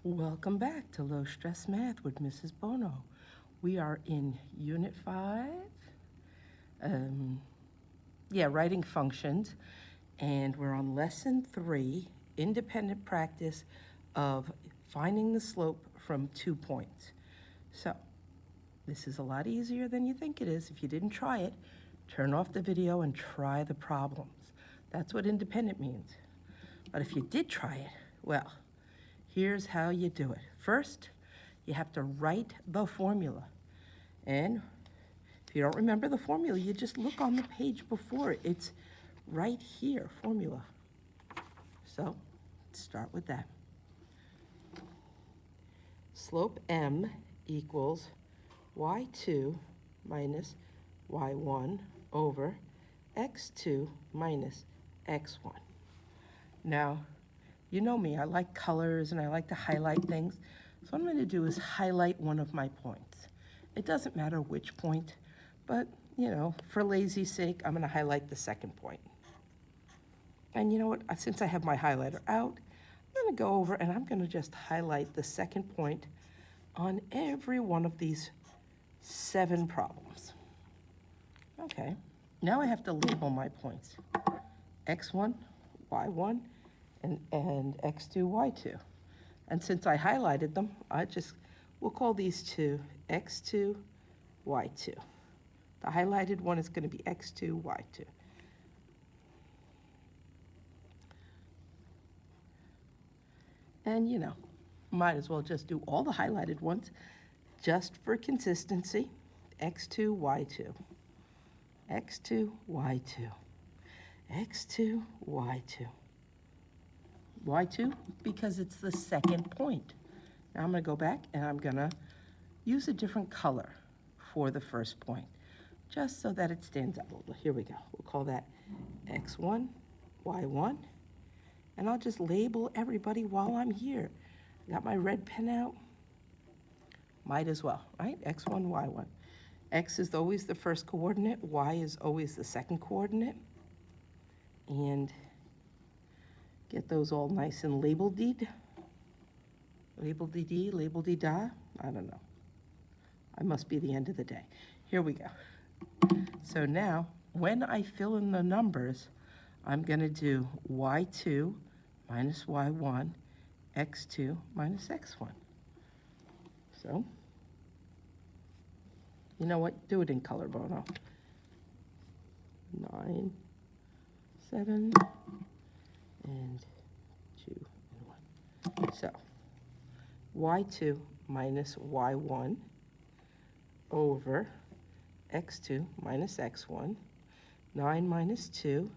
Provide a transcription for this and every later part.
Welcome back to Low Stress Math with Mrs. Bono. We are in Unit 5, writing functions, and we're on Lesson 3, independent practice of finding the slope from 2 points. So, this is a lot easier than you think it is. If you didn't try it, turn off the video and try the problems. That's what independent means. But if you did try it, well, here's how you do it. First, you have to write the formula. And if you don't remember the formula, you just look on the page before it. It's right here, formula. So, start with that. Slope m equals y2 minus y1 over x2 minus x1. Now, you know me, I like colors and I like to highlight things. So what I'm going to do is highlight one of my points. It doesn't matter which point, but, for lazy's sake, I'm going to highlight the second point. And you know what? Since I have my highlighter out, I'm going to go over and I'm going to just highlight the second point on every one of these 7 problems. Okay, now I have to label my points. x1, y1, and x2, y2. And since I highlighted them, we'll call these two x2, y2. The highlighted one is going to be x2, y2. And might as well just do all the highlighted ones just for consistency. x2, y2. x2, y2. x2, y2. y2 because it's the second point. Now I'm going to go back and I'm going to use a different color for the first point, just so that it stands out a little. Here we go. We'll call that x1, y1, and I'll just label everybody while I'm here. Got my red pen out? Might as well, right? x1, y1. X is always the first coordinate, y is always the second coordinate, and get those all nice and labeled-y. Labeled-y, labeled-y-da. I don't know. I must be the end of the day. Here we go. So now, when I fill in the numbers, I'm going to do y2 minus y1, x2 minus x1. So, you know what? Do it in color, Bono. 9, 7, and 2, and 1. So, y2 minus y1 over x2 minus x1. 9 minus 2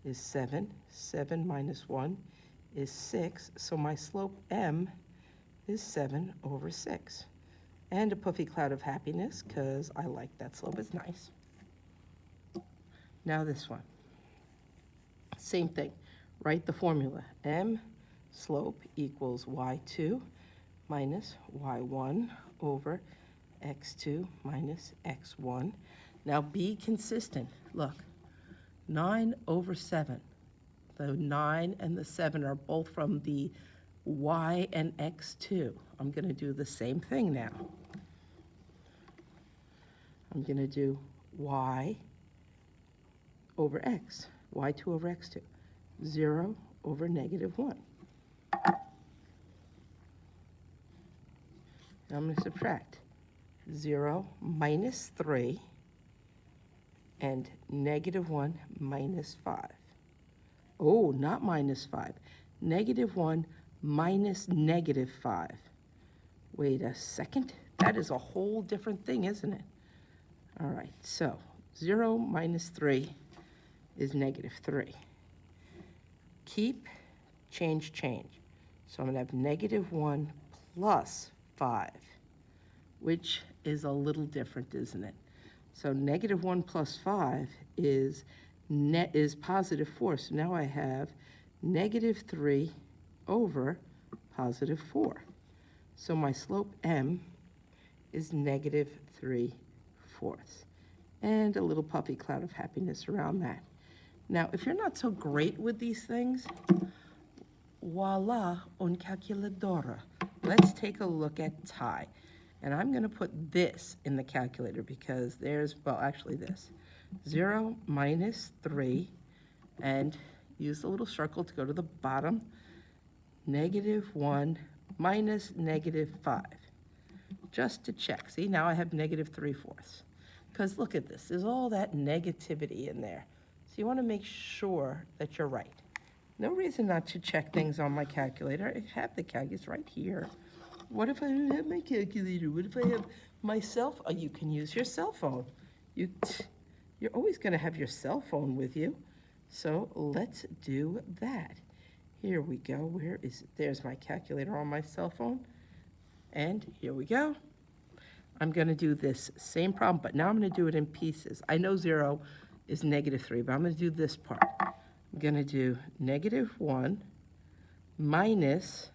is 7. 7 minus 1 is 6. So my slope m is 7 over 6. And a puffy cloud of happiness, because I like that slope. It's nice. Now this one. Same thing. Write the formula. M slope equals y2 minus y1 over x2 minus x1. Now be consistent. Look, 9 over 7. The 9 and the 7 are both from the y and x2. I'm going to do the same thing now. I'm going to do y over x, y2 over x2, 0 over negative 1. Now I'm going to subtract 0 minus 3 and negative 1 minus 5. Oh, not minus 5. Negative 1 minus negative 5. Wait a second. That is a whole different thing, isn't it? All right, so 0 minus 3 is negative 3. Keep, change, change. So I'm going to have negative 1 plus 5, which is a little different, isn't it? So negative 1 plus 5 is positive 4. So now I have negative 3 over positive 4. So my slope m is negative 3/4. And a little puffy cloud of happiness around that. Now, if you're not so great with these things, voila, un calculadora. let's take a look at tie. And I'm going to put this in the calculator because there's, well, actually this. 0 minus 3, and use the little circle to go to the bottom. -1 minus -5. Just to check. See, now I have -3/4. Because look at this. There's all that negativity in there. So you want to make sure that you're right. No reason not to check things on my calculator. I have the calculator right here. What if I don't have my calculator? What if I have my cell phone? Oh, you can use your cell phone. You're always going to have your cell phone with you. So let's do that. Here we go. Where is it? There's my calculator on my cell phone. And here we go. I'm going to do this same problem, but now I'm going to do it in pieces. I know 0 is -3, but I'm going to do this part. I'm going to do -1 minus,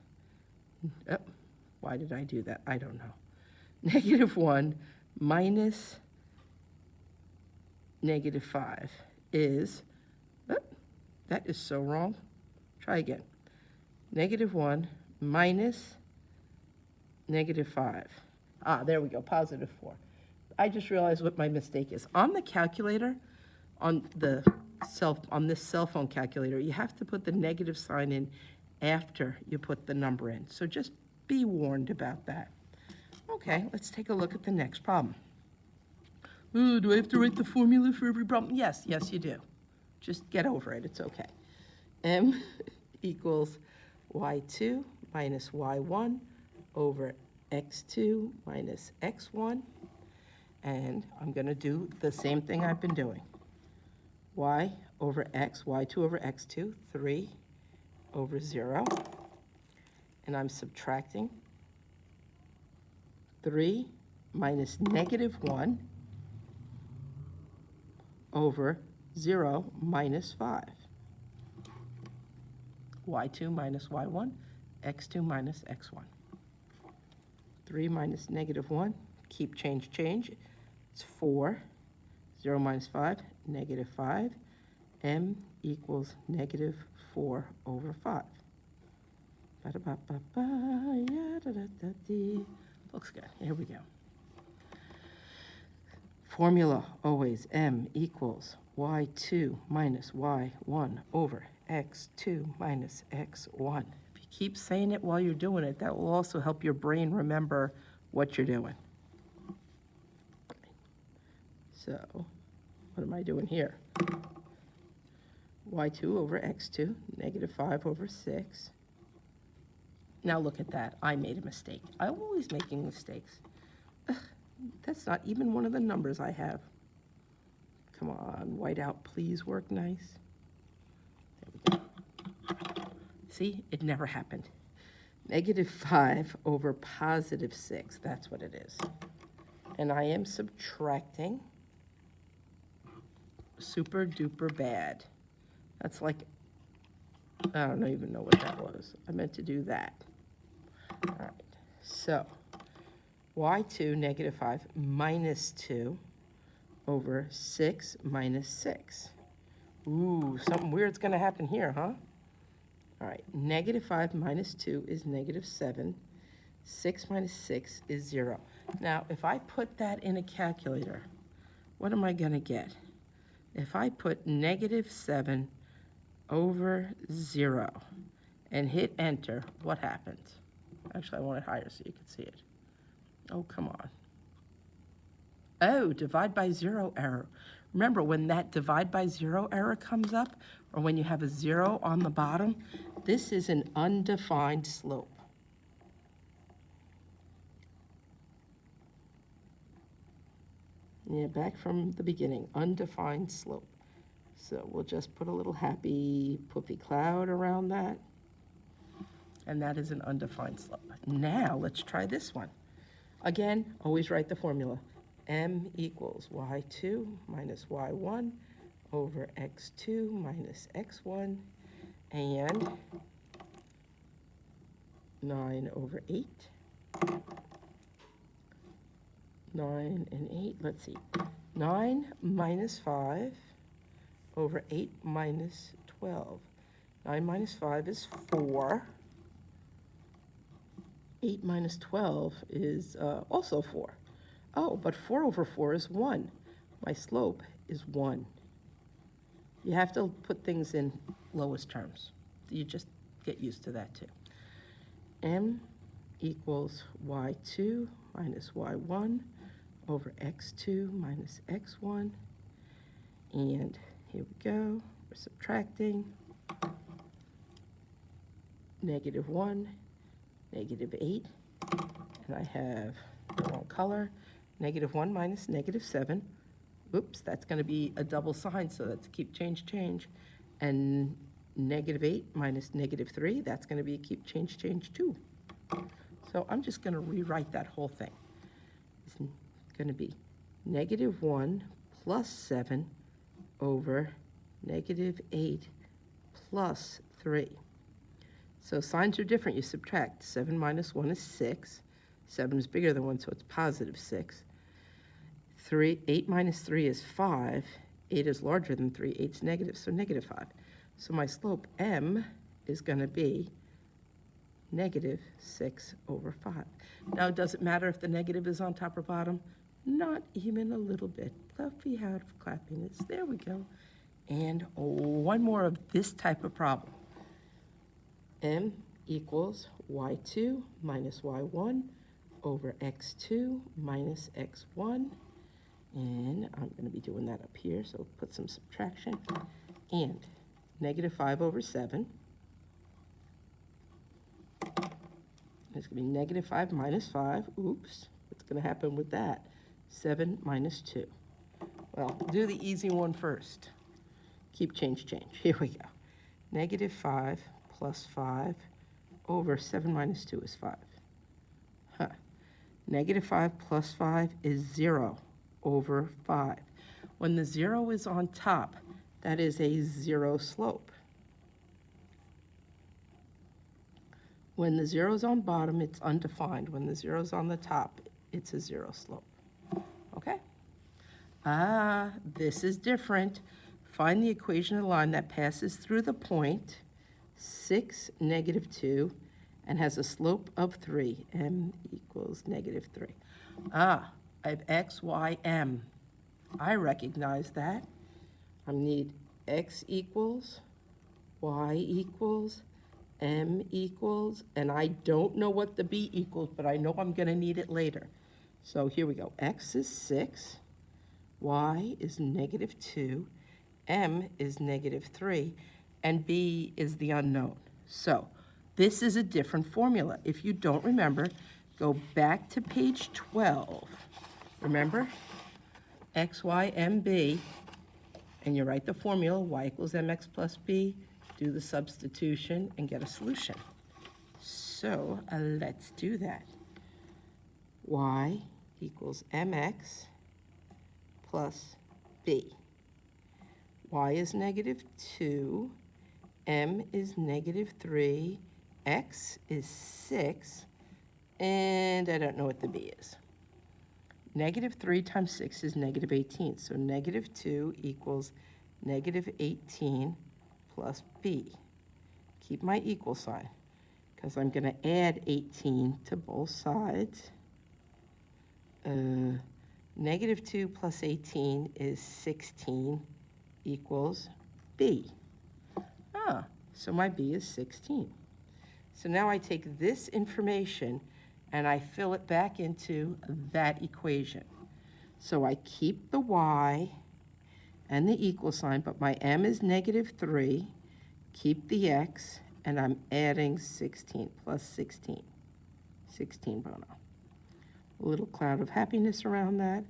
oh, why did I do that? I don't know. -1 minus -5 is, oh, that is so wrong. Try again. -1 minus -5. Ah, there we go, +4. I just realized what my mistake is. On the calculator, on this cell phone calculator, you have to put the negative sign in after you put the number in. So just be warned about that. Okay, let's take a look at the next problem. Ooh, do I have to write the formula for every problem? Yes, yes you do. Just get over it, it's okay. M equals y2 minus y1 over x2 minus x1, and I'm going to do the same thing I've been doing. Y over x, y2 over x2, 3 over 0, and I'm subtracting 3 minus -1 over 0 minus 5. Y2 minus y1, x2 minus x1. 3 minus -1, keep change. It's 4. 0 minus 5, -5. M equals -4 over 5. Ba-da-ba-ba-ba, ya-da-da-da-dee. Looks good. Here we go. Formula always M equals y2 minus y1 over x2 minus x1. If you keep saying it while you're doing it, that will also help your brain remember what you're doing. So, what am I doing here? Y2 over x2, -5 over 6. Now look at that. I made a mistake. I'm always making mistakes. Ugh, that's not even one of the numbers I have. Come on, whiteout, please work nice. There we go. See, it never happened. -5 over +6, that's what it is. And I am subtracting super duper bad. That's like, I don't even know what that was. I meant to do that. All right, so y2, -5, minus 2 over 6 minus 6. Ooh, something weird's going to happen here, huh? All right, -5 minus 2 is -7. 6 minus 6 is 0. Now, if I put that in a calculator, what am I going to get? If I put -7 over 0 and hit enter, what happens? Actually, I want it higher so you can see it. Oh, come on. Oh, divide by 0 error. Remember, when that divide by 0 error comes up, or when you have a 0 on the bottom, this is an undefined slope. Yeah, back from the beginning, undefined slope. So we'll just put a little happy puffy cloud around that. And that is an undefined slope. Now let's try this one. Again, always write the formula. M equals y2 minus y1 over x2 minus x1, and 9 over 8. 9 and 8, let's see. 9 minus 5 over 8 minus 12. 9 minus 5 is 4. 8 minus 12 is also 4. Oh, but 4 over 4 is 1. My slope is 1. You have to put things in lowest terms. You just get used to that too. M equals y2 minus y1 over x2 minus x1. And here we go. We're subtracting. -1, -8. And I have the wrong color. -1 minus -7. Oops, that's going to be a double sign, so that's keep, change, change. And -8 minus -3, that's going to be keep, change, change too. So I'm just going to rewrite that whole thing. It's going to be -1 plus 7 over -8 plus 3. So signs are different. You subtract. 7 minus 1 is 6. 7 is bigger than 1, so it's positive 6. 8 minus 3 is 5. 8 is larger than 3. 8 is negative, so -5. So my slope, M, is going to be -6 over 5. Now, does it matter if the negative is on top or bottom? Not even a little bit. Fluffy out of clappiness. There we go. And one more of this type of problem. M equals y2 minus y1 over x2 minus x1. And I'm going to be doing that up here, so put some subtraction. And -5 over 7. It's going to be -5 minus 5. Oops, what's going to happen with that? 7 minus 2. Well, do the easy one first. Keep, change, change. Here we go. -5 plus 5 over 7 minus 2 is 5. Huh. -5 plus 5 is 0 over 5. When the 0 is on top, that is a 0 slope. When the 0 is on bottom, it's undefined. When the 0 is on the top, it's a 0 slope. Okay? Ah, this is different. Find the equation of the line that passes through the point 6, -2, and has a slope of 3. M equals -3. Ah, I have x, y, m. I recognize that. I need x equals, y equals, m equals, and I don't know what the b equals, but I know I'm going to need it later. So here we go. X is 6, y is -2, m is -3, and b is the unknown. So this is a different formula. If you don't remember, go back to page 12. Remember? X, y, m, b, and you write the formula, y equals mx plus b, do the substitution, and get a solution. So let's do that. Y equals mx plus b. Y is -2, m is -3, x is 6, and I don't know what the b is. -3 times 6 is -18, so -2 equals -18 plus b. Keep my equal sign, because I'm going to add 18 to both sides. -2 plus 18 is 16 equals b. Ah, so my b is 16. So now I take this information and I fill it back into that equation. So I keep the y and the equal sign, but my m is -3, keep the x, and I'm adding 16 plus 16. 16 Bono. A little cloud of happiness around that.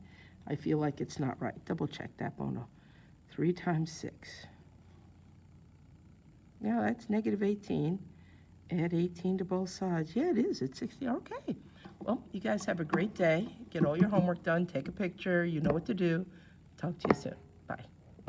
I feel like it's not right. Double check that, Bono. 3 times 6. Yeah, that's -18. Add 18 to both sides. Yeah, it is. It's 60. Okay. Well, you guys have a great day. Get all your homework done. Take a picture. You know what to do. Talk to you soon.